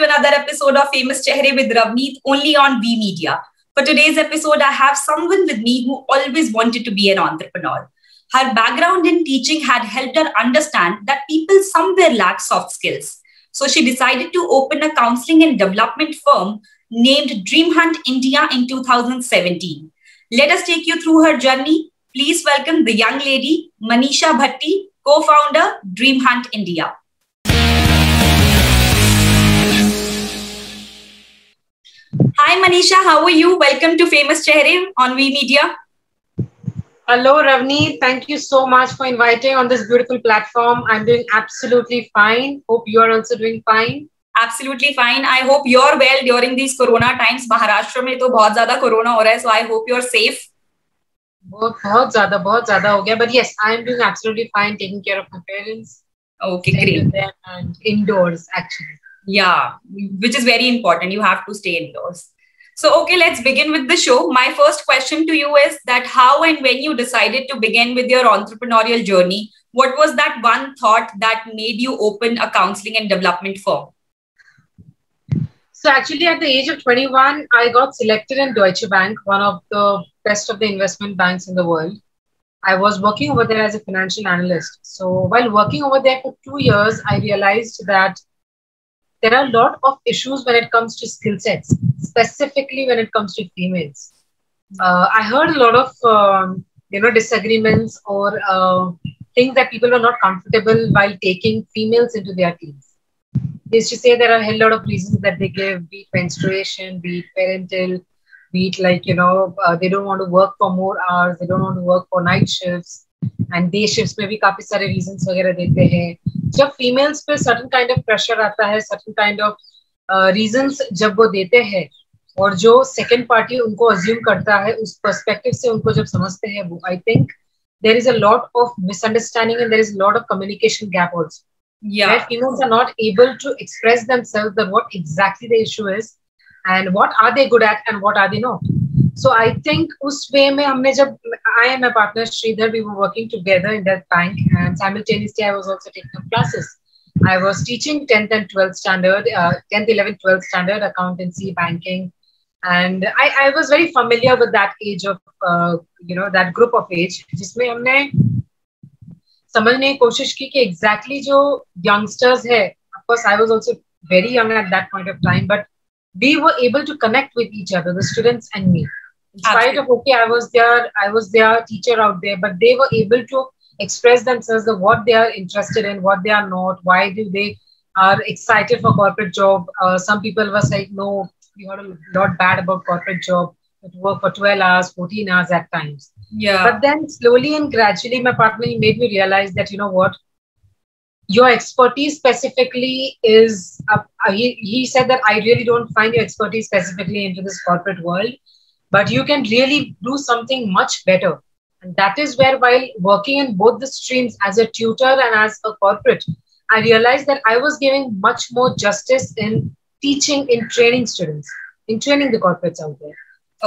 to another episode of Famous Chehre with Ravneet, only on V Media. For today's episode, I have someone with me who always wanted to be an entrepreneur. Her background in teaching had helped her understand that people somewhere lack soft skills. So she decided to open a counseling and development firm named Dream Hunt India in 2017. Let us take you through her journey. Please welcome the young lady, Manisha Bhatti, co-founder, Dream Hunt India. Hi Manisha, how are you? Welcome to Famous Chehre on V Media. Hello Ravneet, thank you so much for inviting on this beautiful platform. I'm doing absolutely fine. Hope you are also doing fine. Absolutely fine. I hope you're well during these corona times. Maharashtra में तो बहुत ज़्यादा corona हो रहा है, so I hope you're safe. बहुत ज़्यादा हो गया. But yes, I am doing absolutely fine, taking care of my parents. Okay, great. With them and indoors actually. Yeah, which is very important. You have to stay indoors. So, okay, let's begin with the show. My first question to you is that how and when you decided to begin with your entrepreneurial journey, what was that one thought that made you open a counseling and development firm? So actually at the age of 21, I got selected in Deutsche Bank, one of the best of the investment banks in the world. I was working over there as a financial analyst. So while working over there for 2 years, I realized that there are a lot of issues when it comes to skill sets, specifically when it comes to females. I heard a lot of disagreements or things that people were not comfortable while taking females into their teams. They used to say there are a hell lot of reasons that they give, be it menstruation, be it parental, be it they don't want to work for more hours, they don't want to work for night shifts, and day shifts में भी काफी सारे reasons वगैरह देते हैं. जब females पे certain kind of pressure आता है, certain kind of reasons जब वो देते हैं और जो second party उनको assume करता है उस perspective से उनको जब समझते हैं वो, I think there is a lot of misunderstanding and there is a lot of communication gap also. Yeah. Where females are not able to express themselves that what exactly the issue is and what are they good at and what are they not. So I think उस way में हमने जब I and my partner Sridhar, we were working together in that bank, and simultaneously I was also taking up classes. I was teaching 10th and 12th standard, 10th, 11th, 12th standard accountancy, banking, and I was very familiar with that age of that group of age, जिसमें हमने समझने की कोशिश की कि exactly जो youngsters है. Of course, I was also very young at that point of time, but we were able to connect with each other, the students and me. In spite of, okay, I was their teacher out there, but they were able to express themselves of what they are interested in, what they are not, why do they are excited for corporate job. Some people were saying, no, we heard a lot bad about corporate job, to work for 12 hours, 14 hours at times. Yeah. But then slowly and gradually, my partner, he made me realize that, you know what, your expertise specifically is, he said that I really don't find your expertise specifically into this corporate world, but you can really do something much better. And that is where, while working in both the streams as a tutor and as a corporate, I realized that I was giving much more justice in teaching, in training students, in training the corporates out there.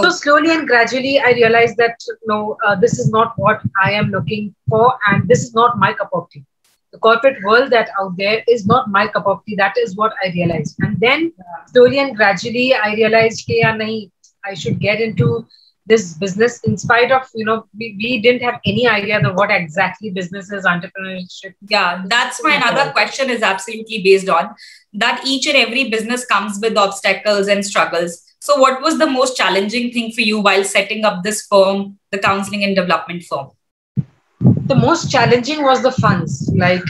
So slowly and gradually, I realized that, no, this is not what I am looking for, and this is not my cup of tea. The corporate world that out there is not my cup of tea. That is what I realized. And then slowly and gradually, I realized that I should get into this business in spite of, we didn't have any idea of what exactly business is, entrepreneurship. Yeah, that's my another question is absolutely based on that each and every business comes with obstacles and struggles. So what was the most challenging thing for you while setting up this firm, the counseling and development firm? The most challenging was the funds, like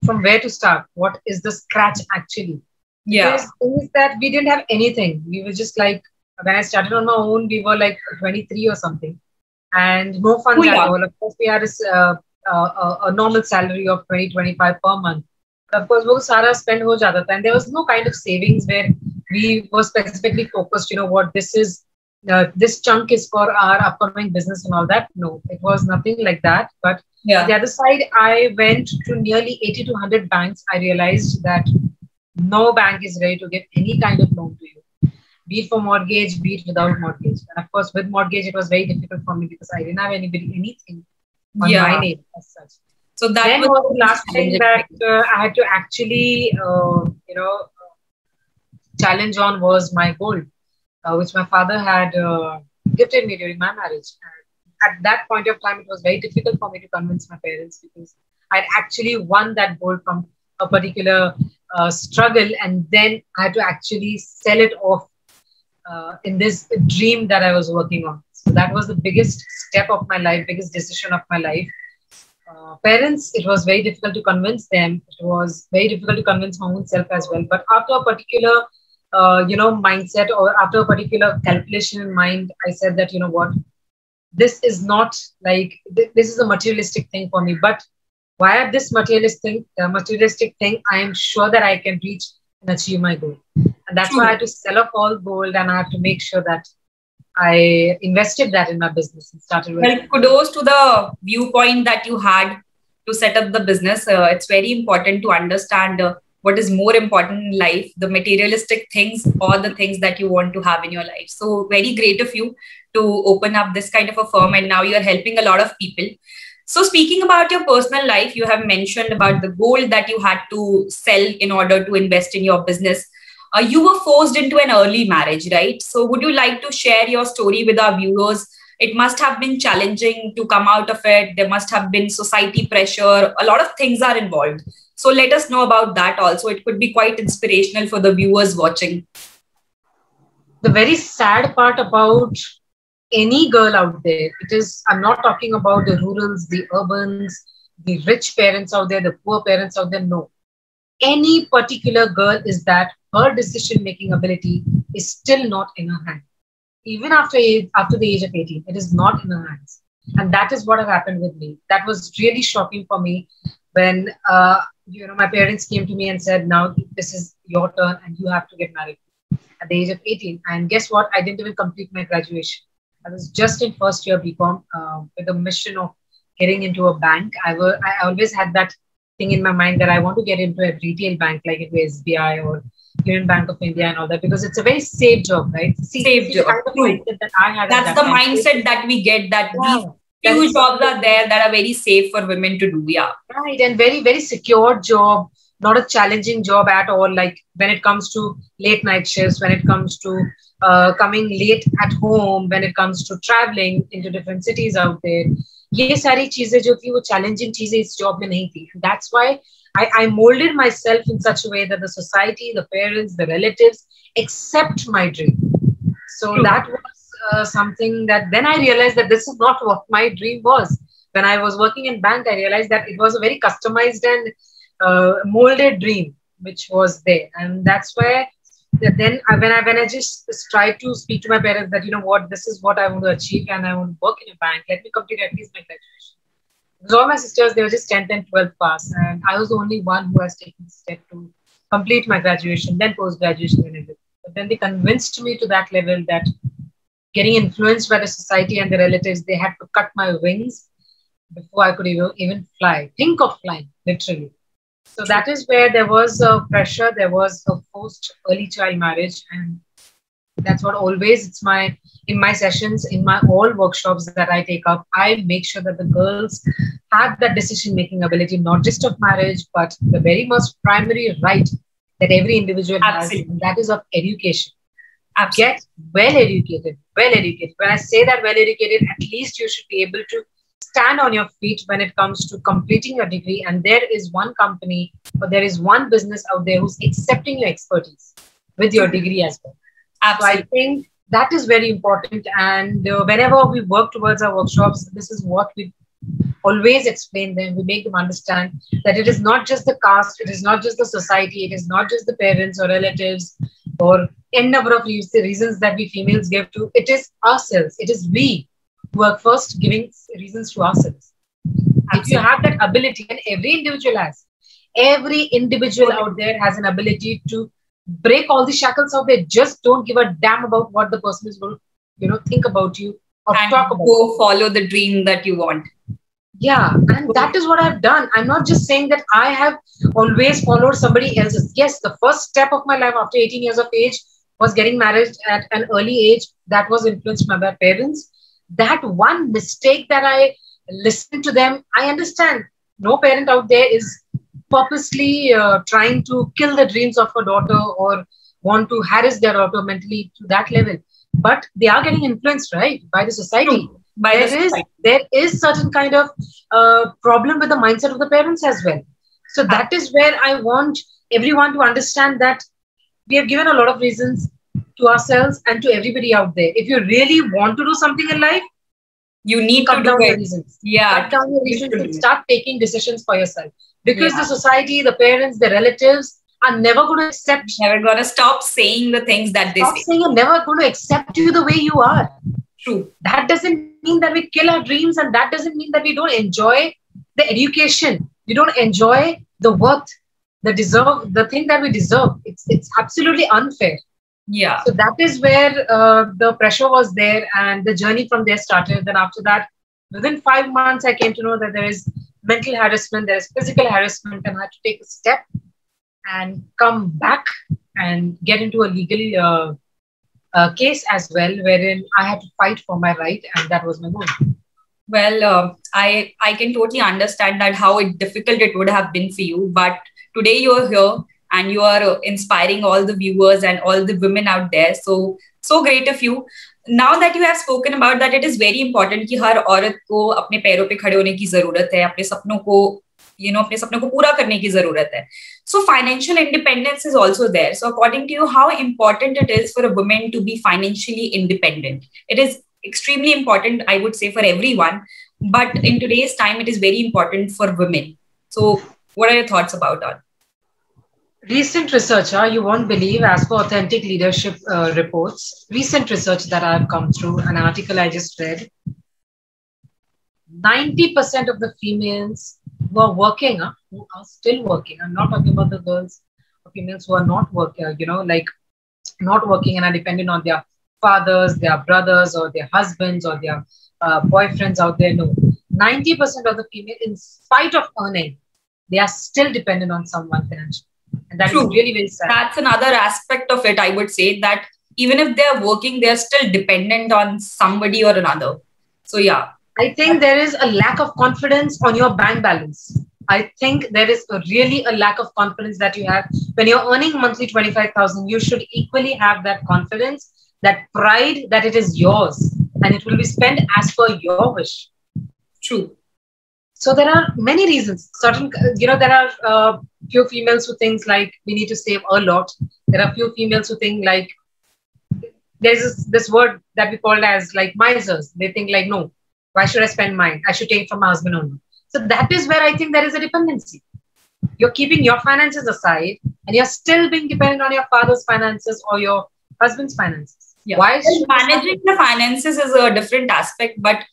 from where to start. What is the scratch actually? Yeah. Because things that we didn't have anything. We were just like, when I started on my own, we were like 23 or something, and no funds at all. Of course, we had a normal salary of 20-25 per month. But of course, वो सारा spend हो जाता था, and there was no kind of savings where we were specifically focused. What this is. This chunk is for our upcoming business and all that. No, it was nothing like that. But on the other side, I went to nearly 80 to 100 banks. I realized that no bank is ready to give any kind of loan to you, be it for mortgage, be it without mortgage. And of course, with mortgage, it was very difficult for me because I didn't have anything on my name as such. So that then was the last thing that I had to actually, challenge on was my gold, which my father had gifted me during my marriage. And at that point of time, it was very difficult for me to convince my parents because I'd actually won that gold from a particular struggle, and then I had to actually sell it off in this dream that I was working on. So that was the biggest step of my life, biggest decision of my life. Parents, it was very difficult to convince them. It was very difficult to convince my own self as well. But after a particular, mindset, or after a particular calculation in mind, I said that, you know what, this is not like, this is a materialistic thing for me. But via this materialistic thing, I am sure that I can reach and achieve my goal. And that's why I had to sell off all gold, and I have to make sure that I invested that in my business and started with. Well, kudos to the viewpoint that you had to set up the business. It's very important to understand what is more important in life, the materialistic things or the things that you want to have in your life. So very great of you to open up this kind of a firm, and now you're helping a lot of people. So speaking about your personal life, you have mentioned about the gold that you had to sell in order to invest in your business. You were forced into an early marriage, right? So would you like to share your story with our viewers? It must have been challenging to come out of it. There must have been society pressure. A lot of things are involved. So let us know about that also. It could be quite inspirational for the viewers watching. The very sad part about any girl out there, I'm not talking about the rurals, the urbans, the rich parents out there, the poor parents out there. No. Any particular girl is that her decision-making ability is still not in her hand. Even after the age of 18, it is not in her hands. And that is what had happened with me. That was really shocking for me when my parents came to me and said, now this is your turn and you have to get married at the age of 18. And guess what? I didn't even complete my graduation. I was just in first year BCom with the mission of getting into a bank. I always had that thing in my mind that I want to get into a retail bank like it was SBI or Union Bank of India and all that, because it's a very safe job, right? Safe job. That's the mindset that we get, that these few jobs are there that are very safe for women to do. Yeah. Right. And very, very secure job, not a challenging job at all. Like when it comes to late night shifts, when it comes to coming late at home, when it comes to traveling into different cities out there. ये सारी चीजें जो थी वो challenging चीजें इस job में नहीं थी. That's why I molded myself in such a way that the society, the parents, the relatives accept my dream. So that was something that then I realized that this is not what my dream was. When I was working in bank, I realized that it was a very customized and molded dream which was there. And that's why then when I just tried to speak to my parents that, you know what, this is what I want to achieve and I want to work in a bank. Let me complete at least my graduation. Because all my sisters, they were just 10th and 12th pass. And I was the only one who has taken the step to complete my graduation, then post-graduation and everything. But then they convinced me to that level that getting influenced by the society and the relatives, they had to cut my wings before I could even fly. Think of flying, literally. So that is where there was a pressure. There was a forced early child marriage. And that's what always in my sessions, in my all workshops that I take up, I make sure that the girls have that decision-making ability, not just of marriage, but the very most primary right that every individual has, and that is of education. Absolutely. Get well educated. When I say that well educated, at least you should be able to stand on your feet when it comes to completing your degree. And there is one company or there is one business out there who's accepting your expertise with your degree as well. Absolutely. So I think that is very important. And whenever we work towards our workshops, this is what we always explain them. We make them understand that it is not just the caste, it is not just the society, it is not just the parents or relatives or n number of reasons that we females give to. It is ourselves. It is we who are first giving reasons to ourselves. Absolutely. If you have that ability, and every individual out there has an ability to break all the shackles out there. Just don't give a damn about what the person is going to, think about you or and talk about. Go follow the dream that you want. Yeah, and that is what I've done. I'm not just saying that I have always followed somebody else's. Yes, the first step of my life after 18 years of age was getting married at an early age. That was influenced by my parents. That one mistake that I listened to them, I understand. No parent out there is purposely trying to kill the dreams of a daughter or want to harass their daughter mentally to that level. But they are getting influenced, right, by the society. True. By the society. There is certain kind of problem with the mindset of the parents as well. So that is where I want everyone to understand that we have given a lot of reasons to ourselves and to everybody out there. If you really want to do something in life, you need cut to down do your it. reasons. Yeah. Cut down your reasons and start taking decisions for yourself. Because Yeah. the society, the parents, the relatives are never going to accept. Never going to stop saying the things that they say. Saying, are never going to accept you the way you are. True. That doesn't mean that we kill our dreams, and that doesn't mean that we don't enjoy the education. We don't enjoy the worth, the thing that we deserve. It's absolutely unfair. Yeah. So that is where the pressure was there, and the journey from there started. Then after that, within 5 months, I came to know that there is mental harassment, there is physical harassment, and I had to take a step and come back and get into a legal case as well, wherein I had to fight for my right, and that was my goal. Well, I can totally understand that how difficult it would have been for you, but today you're here and you are inspiring all the viewers and all the women out there. So great of you. Now that you have spoken about that, it is very important कि हर औरत को अपने पैरों पे खड़े होने की जरूरत है, अपने सपनों को पूरा करने की जरूरत है. So financial independence is also there. So according to you, how important it is for a woman to be financially independent? It is extremely important, I would say, for everyone. But in today's time, it is very important for women. So what are your thoughts about that? Recent research, you won't believe, as per Authentic Leadership reports, recent research that I've come through, an article I just read, 90% of the females who are working, who are still working, I'm not talking about the girls or females who are not working, not working and are dependent on their fathers, their brothers, or their husbands, or their boyfriends out there. No, 90% of the female, in spite of earning, they are still dependent on someone financially. And that is really very sad. That's another aspect of it, I would say, that even if they're working, they're still dependent on somebody or another. So, yeah. I think there is a lack of confidence on your bank balance. I think there is really a lack of confidence that you have. When you're earning monthly 25,000, you should equally have that confidence, that pride that it is yours and it will be spent as per your wish. True. So there are many reasons. Certain, there are few females who think like we need to save a lot. There are few females who think like there's this word that we call as like misers. They think like, no, why should I spend mine? I should take from my husband only. So that is where I think there is a dependency. You're keeping your finances aside and you're still being dependent on your father's finances or your husband's finances. Yeah. Why managing the finances is a different aspect, but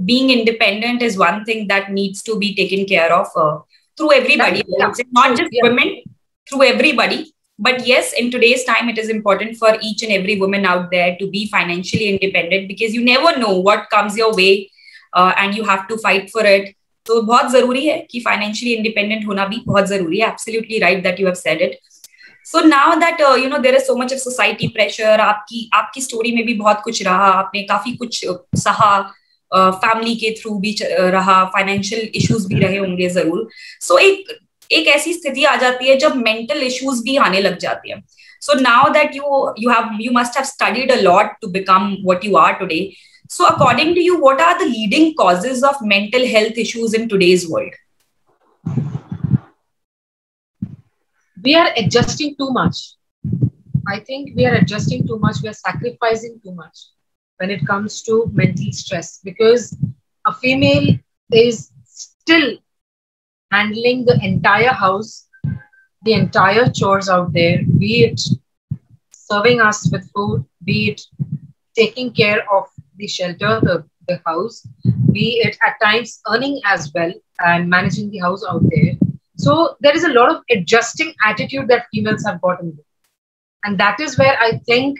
being independent is one thing that needs to be taken care of through everybody. Not just women, through everybody. But yes, in today's time, it is important for each and every woman out there to be financially independent because you never know what comes your way and you have to fight for it. So बहुत जरूरी है कि financially independent होना भी बहुत जरूरी है. Absolutely right that you have said it. So now that there is so much of society pressure, आपकी story में भी बहुत कुछ रहा, आपने काफी कुछ सहा, फैमिली के थ्रू भी रहा, फाइनेंशियल इश्यूज भी रहे होंगे जरूर. सो एक ऐसी स्थिति आ जाती है जब मेंटल इश्यूज भी आने लग जाती है. So now that you must have studied a lot to become what you are today. So according to you, what are the leading causes of mental health issues in today's world? We are adjusting too much. I think we are adjusting too much. We are sacrificing too much when it comes to mental stress, because a female is still handling the entire house, the entire chores out there, be it serving us with food, be it taking care of the shelter, the house, be it at times earning as well and managing the house out there. So there is a lot of adjusting attitude that females have gotten. And that is where I think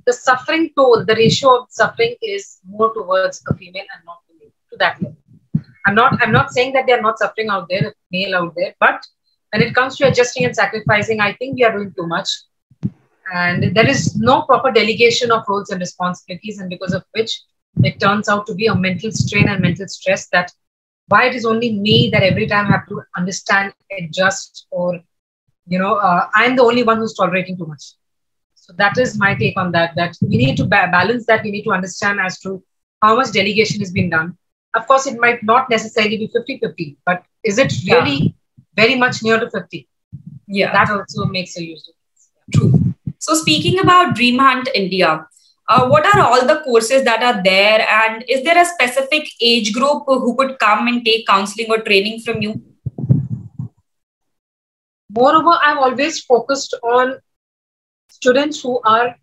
the suffering toll, the ratio of suffering is more towards a female and not the male to that level. I'm not saying that they are not suffering out there, male out there, but when it comes to adjusting and sacrificing, I think we are doing too much. And there is no proper delegation of roles and responsibilities, and because of which it turns out to be a mental strain and mental stress that why it is only me that every time I have to understand, adjust, or, I'm the only one who's tolerating too much. So that is my take on that, that we need to balance that. We need to understand as to how much delegation is being done. Of course, it might not necessarily be 50-50, but is it really very much near to 50? Yeah. That also makes a huge difference. True. So speaking about Dream Hunt India, what are all the courses that are there? And is there a specific age group who could come and take counseling or training from you? Moreover, I've always focused on students who are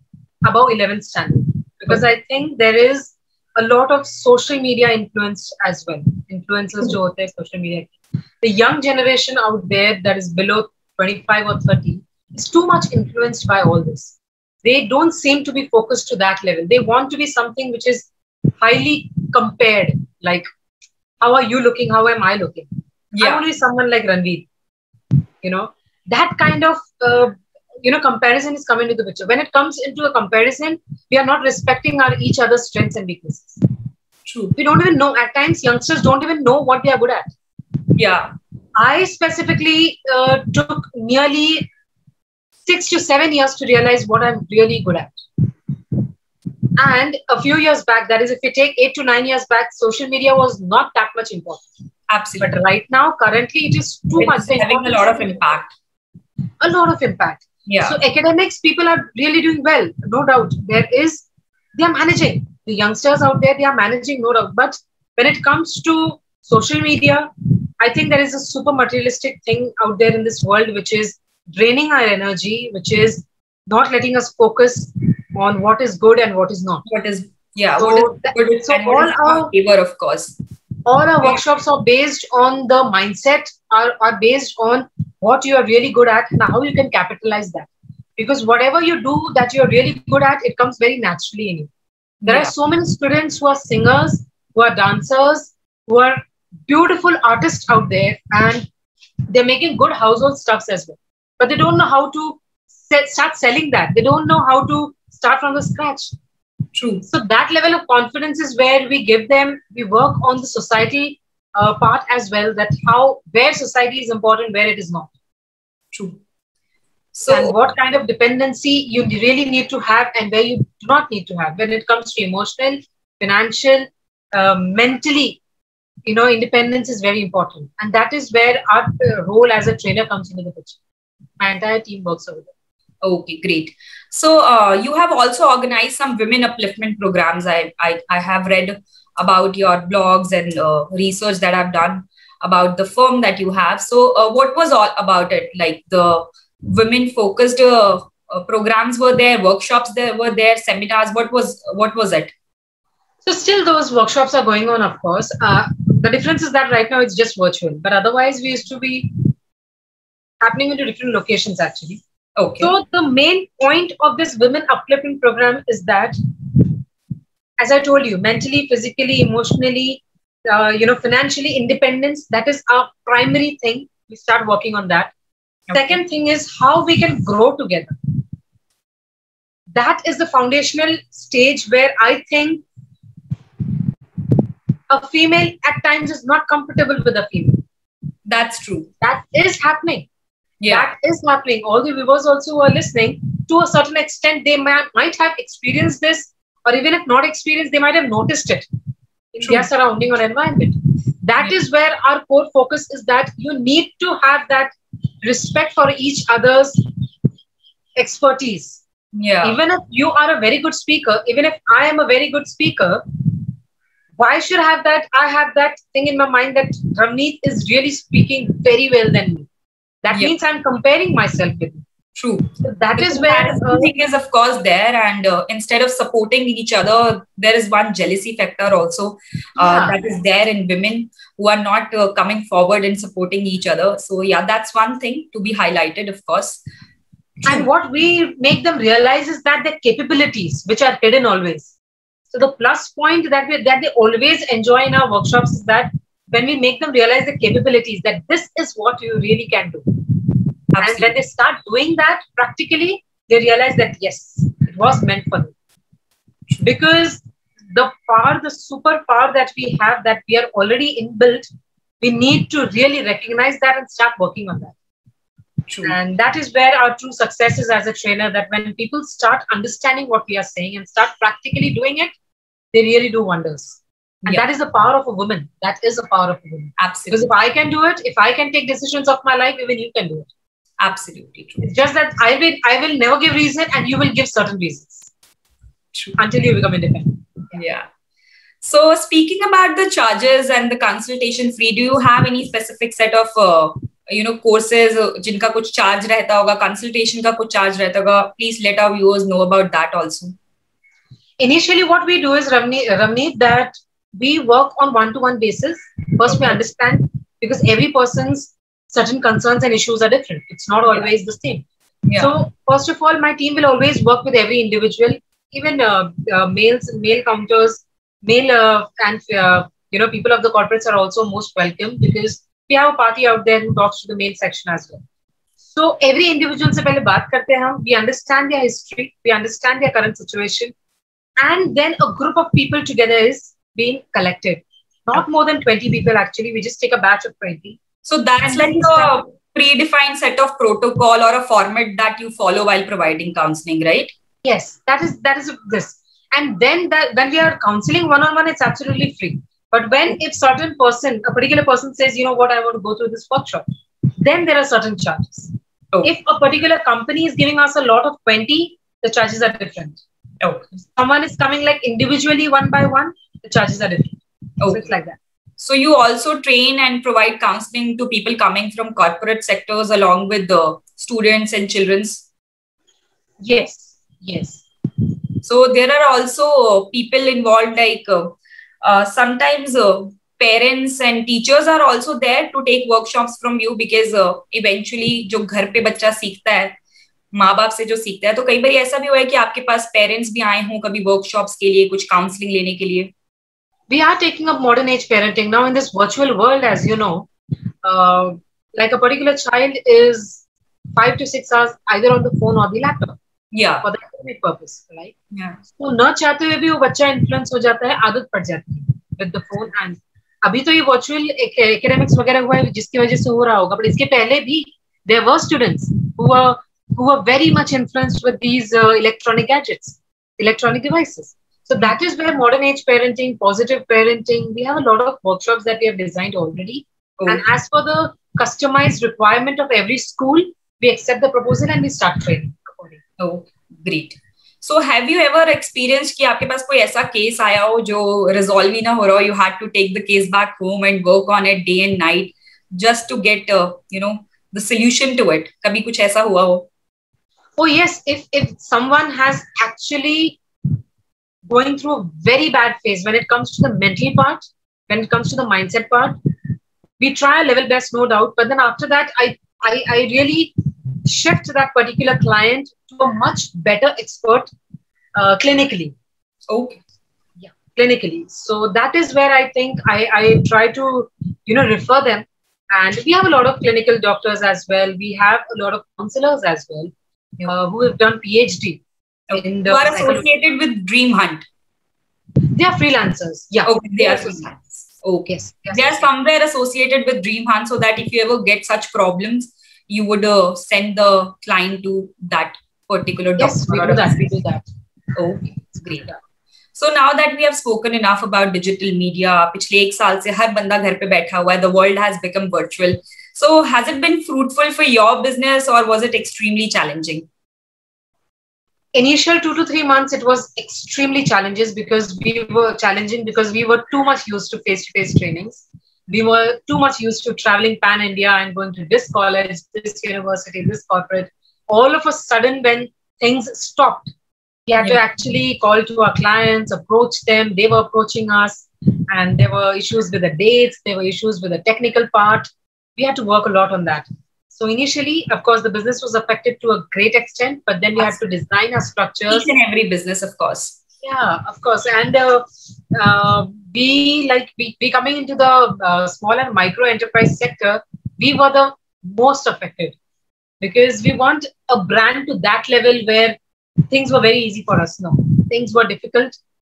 above 11th standard, because I think there is a lot of social media influence as well. Influencers jo hote hain social media. The young generation out there that is below 25 or 30 is too much influenced by all this. They don't seem to be focused to that level. They want to be something which is highly compared. Like, how are you looking? How am I looking? I want to be someone like Ranveer. That kind of, comparison is coming to the picture. When it comes into a comparison, we are not respecting each other's strengths and weaknesses. True. We don't even know. At times, youngsters don't even know what they are good at. Yeah. I specifically took nearly 6 to 7 years to realize what I'm really good at. And a few years back, that is, if you take 8 to 9 years back, social media was not that much important. Absolutely. But right now, currently, it is too much. It's having a lot of impact. A lot of impact. Yeah. So academics, people are really doing well, no doubt. They are managing. The youngsters out there, they are managing, no doubt. But when it comes to social media, I think there is a super materialistic thing out there in this world, which is draining our energy, which is not letting us focus on what is good and what is not. What is good so and what is our favor, of course. All our workshops are based on the mindset, are based on what you are really good at and how you can capitalize that. Because whatever you do that you're really good at, it comes very naturally in you. There are so many students who are singers, who are dancers, who are beautiful artists out there, and they're making good household stuffs as well. But they don't know how to start selling that. They don't know how to start from the scratch. True. So that level of confidence is where we give them, we work on the society part as well, that where society is important, where it is not. True. So, and what kind of dependency you really need to have and where you do not need to have when it comes to emotional, financial, mentally, independence is very important. And that is where our role as a trainer comes into the picture. My entire team works over there. Okay, great. So you have also organized some women upliftment programs. I have read about your blogs and research that I've done about the firm that you have. So what was all about it? Like the women focused programs were there, workshops were there, seminars. What was it? So still those workshops are going on, of course. The difference is that right now it's just virtual, but otherwise we used to be happening into different locations actually. Okay. So the main point of this women uplifting program is that, as I told you, mentally, physically, emotionally, financially independence, that is our primary thing. We start working on that. Okay. Second thing is how we can grow together. That is the foundational stage where I think a female at times is not comfortable with a female. That's true. That is happening. Yeah. That is happening. All the viewers also who are listening, to a certain extent, they might have experienced this, or even if not experienced, they might have noticed it in their surrounding or environment. That is where our core focus is, that you need to have that respect for each other's expertise. Yeah. Even if you are a very good speaker, even if I am a very good speaker, why should I have that thing in my mind that Ramneet is really speaking very well than me? That means I'm comparing myself with you. True. So that is where thing is, of course, there, and instead of supporting each other, there is one jealousy factor also that is there in women who are not coming forward and supporting each other. So yeah, that's one thing to be highlighted, of course. And what we make them realize is that their capabilities, which are hidden always. So the plus point that they always enjoy in our workshops is that when we make them realize the capabilities, that this is what you really can do. Absolutely. And when they start doing that practically, they realize that yes, it was meant for them. Because the super power that we have, that we are already inbuilt, we need to really recognize that and start working on that. True. And that is where our true success is as a trainer, that when people start understanding what we are saying and start practically doing it, they really do wonders. And that is the power of a woman. That is the power of a woman. Absolutely. Because if I can do it, if I can take decisions of my life, even you can do it. Absolutely true. It's just that I will never give reason and you will give certain reasons. True. Until you become independent. Yeah. So speaking about the charges and the consultation fee, do you have any specific set of courses जिनका कुछ charge रहता होगा, consultation का कुछ charge रहता होगा? Please let our viewers know about that also. Initially, what we do is, Ramneet, that we work on one-to-one basis. First, we understand, because every person's certain concerns and issues are different. It's not always the same. Yeah. So first of all, my team will always work with every individual, even male counters, and people of the corporates are also most welcome, because we have a party out there who talks to the male section as well. So every individual se pehle baat karte hain, we understand their history, we understand their current situation, and then a group of people together is being collected. Not more than 20 people actually. We just take a batch of 20. So that's like a predefined set of protocol or a format that you follow while providing counseling, right? Yes, that is this. And then when we are counseling one-on-one, it's absolutely free. But if a particular person says, you know what, I want to go through this workshop, then there are certain charges. Oh. If a particular company is giving us a lot of 20, the charges are different. Oh. If someone is coming like individually one by one, the charges are different. Oh. So it's like that. So you also train and provide counseling to people coming from corporate sectors along with the students and children's? Yes. Yes. So there are also people involved, like sometimes parents and teachers are also there to take workshops from you, because eventually जो घर पे बच्चा सीखता है, माँ बाप से जो सीखता है, तो कई बार ऐसा भी हुआ है कि आपके पास पेरेंट्स भी आए हों कभी वर्कशॉप्स के लिए, कुछ काउंसलिंग लेने के लिए? We are taking up modern age parenting now in this virtual world, as you know. Like a particular child is 5 to 6 hours either on the phone or the laptop. Yeah. For the academic purpose, right? Yeah. So न चाहते हुए भी वो बच्चा influence हो जाता है, आदत पड़ जाती है with the phone. And अभी तो ये virtual academics वगैरह हुआ है जिसकी वजह से हो रहा होगा, but इसके पहले भी there were students who were very much influenced with these electronic gadgets, electronic devices. So that is where modern age parenting, positive parenting, we have a lot of workshops that we have designed already. Oh. And as for the customized requirement of every school, we accept the proposal and we start training. Oh, great. So have you ever experienced कि आपके पास कोई ऐसा case आया हो जो resolve ही ना हो रहा हो, you had to take the case back home and work on it day and night just to get the solution to it? कभी कुछ ऐसा हुआ हो? Oh yes, if someone has actually going through a very bad phase when it comes to the mental part, when it comes to the mindset part, we try our level best, no doubt. But then after that, I really shift that particular client to a much better expert clinically. Okay. Yeah, clinically. So that is where I think I try to, refer them. And we have a lot of clinical doctors as well. We have a lot of counselors as well who have done PhD. Who are associated with Dream Hunt? They are freelancers. Yeah. Okay, they are freelancers. Okay. Yes. They are somewhere associated with Dream Hunt, so that if you ever get such problems, you would send the client to that particular doctor. Yes, we do that. Okay, it's great. So now that we have spoken enough about digital media, पिछले एक साल से हर बंदा घर पे बैठा हुआ है, the world has become virtual. So has it been fruitful for your business, or was it extremely challenging? Initial 2 to 3 months, it was extremely challenging because we were too much used to face-to-face trainings. We were too much used to traveling pan-India and going to this college, this university, this corporate. All of a sudden, when things stopped, we had to actually call to our clients, approach them. They were approaching us, and there were issues with the dates. There were issues with the technical part. We had to work a lot on that. So initially, of course, the business was affected to a great extent, but then we had to design our structures. Each and every business, of course. Yeah, of course. And we coming into the small and micro enterprise sector, we were the most affected because we want a brand to that level where things were very easy for us. No, things were difficult.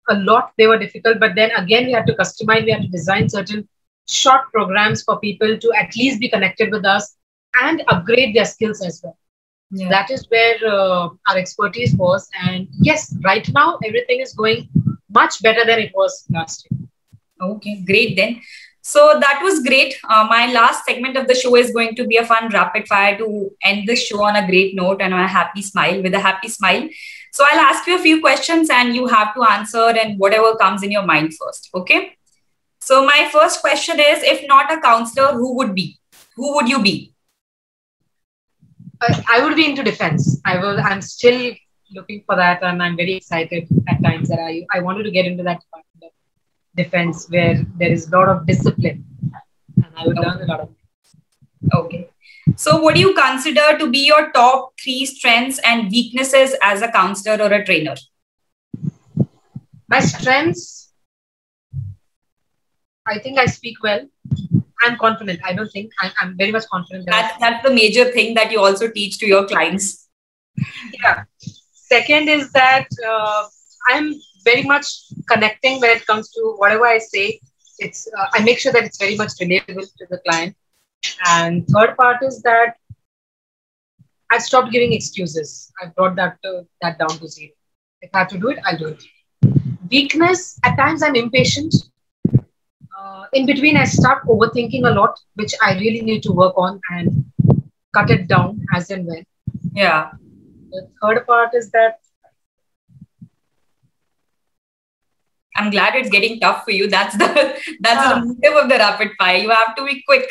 A lot, they were difficult. But then again, we had to customize, we had to design certain short programs for people to at least be connected with us and upgrade their skills as well. Yeah. That is where our expertise was. And yes, right now, everything is going much better than it was last year. Okay, great then. So that was great. My last segment of the show is going to be a fun rapid fire to end the show on a great note and on a happy smile, with a happy smile. So I'll ask you a few questions and you have to answer and whatever comes in your mind first. Okay. So my first question is, if not a counselor, who would be? Who would you be? I would be into defense. I'm still looking for that, and I'm very excited at times that I wanted to get into that department of defense where there is a lot of discipline, and I would learn a lot of things. Okay. So what do you consider to be your top 3 strengths and weaknesses as a counselor or a trainer? My strengths, I think I speak well. I'm confident. I don't think I'm very much confident. That's the major thing that you also teach to your clients. Yeah. Second is that I'm very much connecting when it comes to whatever I say. I make sure that it's very much relatable to the client. And third part is that I've stopped giving excuses. I've brought that down to 0. If I have to do it, I'll do it. Weakness, at times I'm impatient. In between, I start overthinking a lot, which I really need to work on and cut it down as and when. Yeah. The third part is that I'm glad it's getting tough for you. That's the motive of the rapid fire. You have to be quick.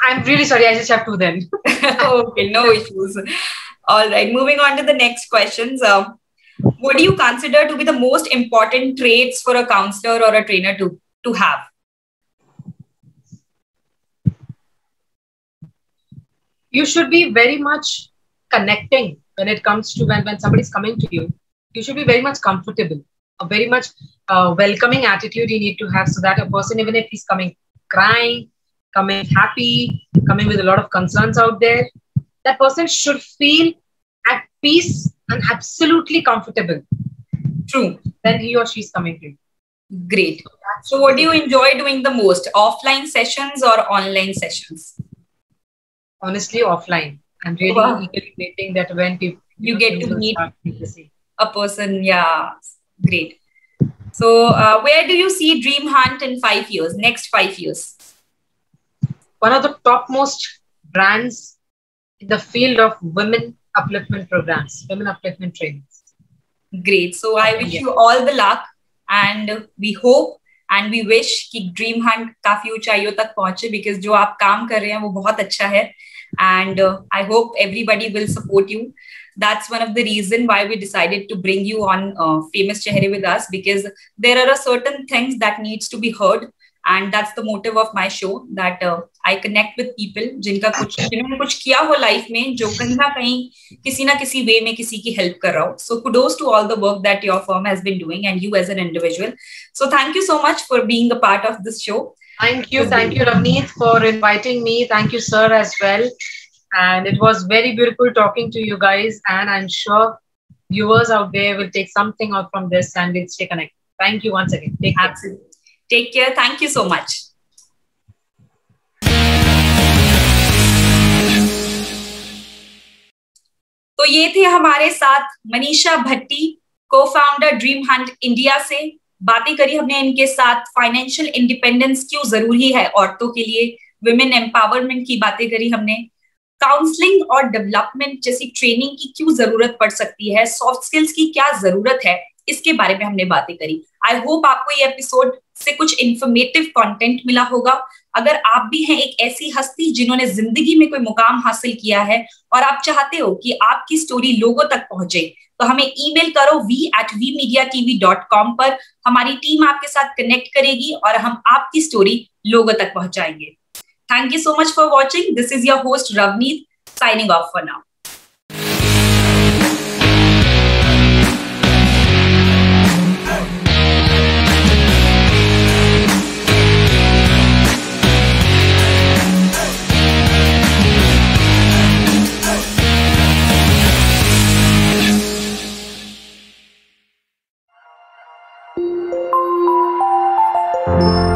I'm really sorry. I just have to then. Okay, no issues. All right. Moving on to the next questions. What do you consider to be the most important traits for a counselor or a trainer to have? You should be very much connecting when it comes to when somebody's coming to you. You should be very much comfortable, a very much welcoming attitude you need to have, so that a person, even if he's coming crying, coming happy, coming with a lot of concerns out there, that person should feel at peace and absolutely comfortable. True. Then he or she is coming to you. Great. So what do you enjoy doing the most? Offline sessions or online sessions? Honestly, offline. I'm really eagerly waiting that when people you get to meet a person. Yeah, great. So where do you see Dream Hunt in 5 years, next 5 years? One of the topmost brands in the field of women upliftment programs, women upliftment trainings. Great. So I wish you all the luck, and we hope and we wish कि Dream Hunt काफी ऊंचाइयों तक पहुंचे, because जो आप काम कर रहे हैं वो बहुत अच्छा है, and I hope everybody will support you. That's one of the reason why we decided to bring you on Famous Chehre with us, because there are certain things that needs to be heard, and that's the motive of my show, that I connect with people जिन्होंने कुछ किया हो life में, जो कहीं ना कहीं किसी ना किसी वे में किसी की हेल्प कर रहा हो. So kudos to all the work that your firm has been doing, and you as an individual. So thank you so much for being a part of this show. Thank you, Ravneet, for inviting me. Thank you, sir, as well. And it was very beautiful talking to you guys, and I'm sure viewers out there will take something out from this and will stay connected. Thank you once again. Take care. Absolutely. Take care. Thank you so much. तो ये थे हमारे साथ मनीषा भट्टी, cofounder dream Hunt India से. बातें करी हमने इनके साथ, फाइनेंशियल इंडिपेंडेंस क्यों जरूरी है औरतों के लिए, विमेन एम्पावरमेंट की बातें करी हमने, काउंसलिंग और डेवलपमेंट जैसी ट्रेनिंग की क्यों जरूरत पड़ सकती है, सॉफ्ट स्किल्स की क्या जरूरत है, इसके बारे में हमने बातें करी. आई होप आपको ये एपिसोड से कुछ इंफॉर्मेटिव कंटेंट मिला होगा. अगर आप भी हैं एक ऐसी हस्ती जिन्होंने जिंदगी में कोई मुकाम हासिल किया है और आप चाहते हो कि आपकी स्टोरी लोगों तक पहुंचे, तो हमें ईमेल करो v@vmediatv.com पर. हमारी टीम आपके साथ कनेक्ट करेगी और हम आपकी स्टोरी लोगों तक पहुंचाएंगे. Thank you so much for watching. This is your host Ravneet, signing off for now. Thank you.